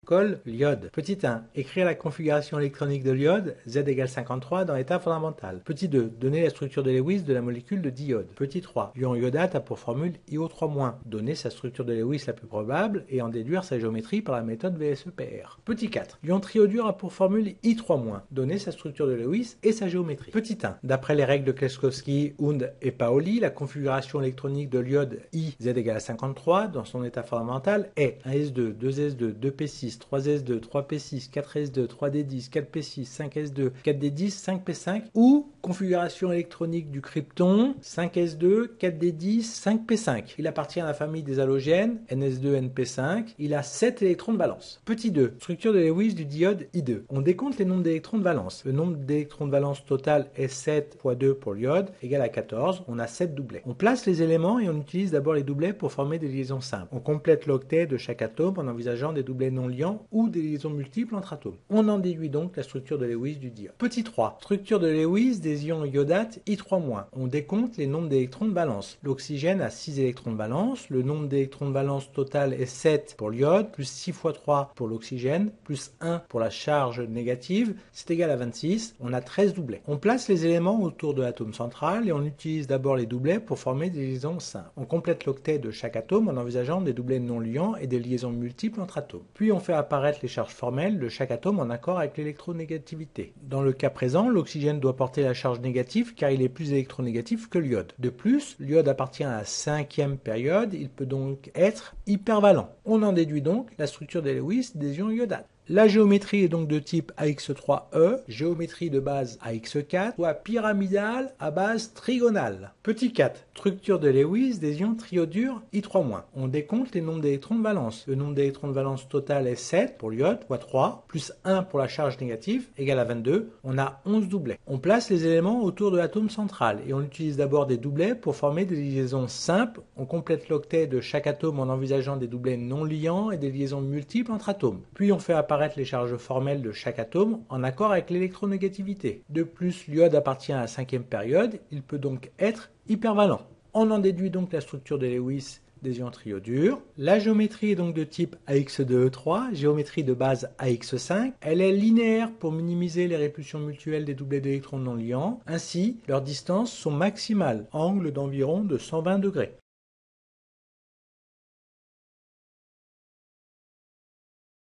Colle l'iode. Petit 1. Écrire la configuration électronique de l'iode, Z égale 53 dans l'état fondamental. Petit 2. Donner la structure de Lewis de la molécule de diode. Petit 3. L'ion iodate a pour formule IO3-. Donner sa structure de Lewis la plus probable et en déduire sa géométrie par la méthode VSEPR. Petit 4. L'ion triodure a pour formule I3-. Donner sa structure de Lewis et sa géométrie. Petit 1. D'après les règles de Kleczkowski, Hund et Paoli, la configuration électronique de l'iode I, Z égale à 53 dans son état fondamental est 1s2, 2s2, 2p6, 3s2, 3p6, 4s2, 3d10, 4p6, 5s2, 4d10, 5p5 ou configuration électronique du krypton 5s2, 4d10, 5p5. Il appartient à la famille des halogènes ns2, np5. Il a 7 électrons de valence. Petit 2. Structure de Lewis du diode I2. On décompte les nombres d'électrons de valence. Le nombre d'électrons de valence total est 7 fois 2 pour l'iode égale à 14. On a 7 doublets. On place les éléments et on utilise d'abord les doublets pour former des liaisons simples. On complète l'octet de chaque atome en envisageant des doublets non liants ou des liaisons multiples entre atomes. On en déduit donc la structure de Lewis du diode. Petit 3. Structure de Lewis des ions iodates I3-. On décompte les nombres d'électrons de valence. L'oxygène a 6 électrons de valence. Le nombre d'électrons de valence total est 7 pour l'iode, plus 6 fois 3 pour l'oxygène, plus 1 pour la charge négative. C'est égal à 26. On a 13 doublets. On place les éléments autour de l'atome central et on utilise d'abord les doublets pour former des liaisons simples. On complète l'octet de chaque atome en envisageant des doublets non liants et des liaisons multiples entre atomes. Puis on fait apparaître les charges formelles de chaque atome en accord avec l'électronégativité. Dans le cas présent, l'oxygène doit porter la charge négative car il est plus électronégatif que l'iode. De plus, l'iode appartient à la 5e période, il peut donc être hypervalent. On en déduit donc la structure de Lewis des ions iodates. La géométrie est donc de type AX3E, géométrie de base AX4, soit pyramidale à base trigonale. Petit 4. Structure de Lewis des ions triodure I3-. On décompte les nombres d'électrons de valence. Le nombre d'électrons de valence total est 7 pour l'iode, fois 3, plus 1 pour la charge négative, égale à 22. On a 11 doublets. On place les éléments autour de l'atome central et on utilise d'abord des doublets pour former des liaisons simples. On complète l'octet de chaque atome en envisageant des doublets non liants et des liaisons multiples entre atomes. Puis on fait apparaître les charges formelles de chaque atome en accord avec l'électronégativité. De plus, l'iode appartient à la 5e période, il peut donc être hypervalent. On en déduit donc la structure de Lewis des ions triodures. La géométrie est donc de type AX2E3, géométrie de base AX5. Elle est linéaire pour minimiser les répulsions mutuelles des doublets d'électrons non liants. Ainsi, leurs distances sont maximales, angle d'environ de 120 degrés.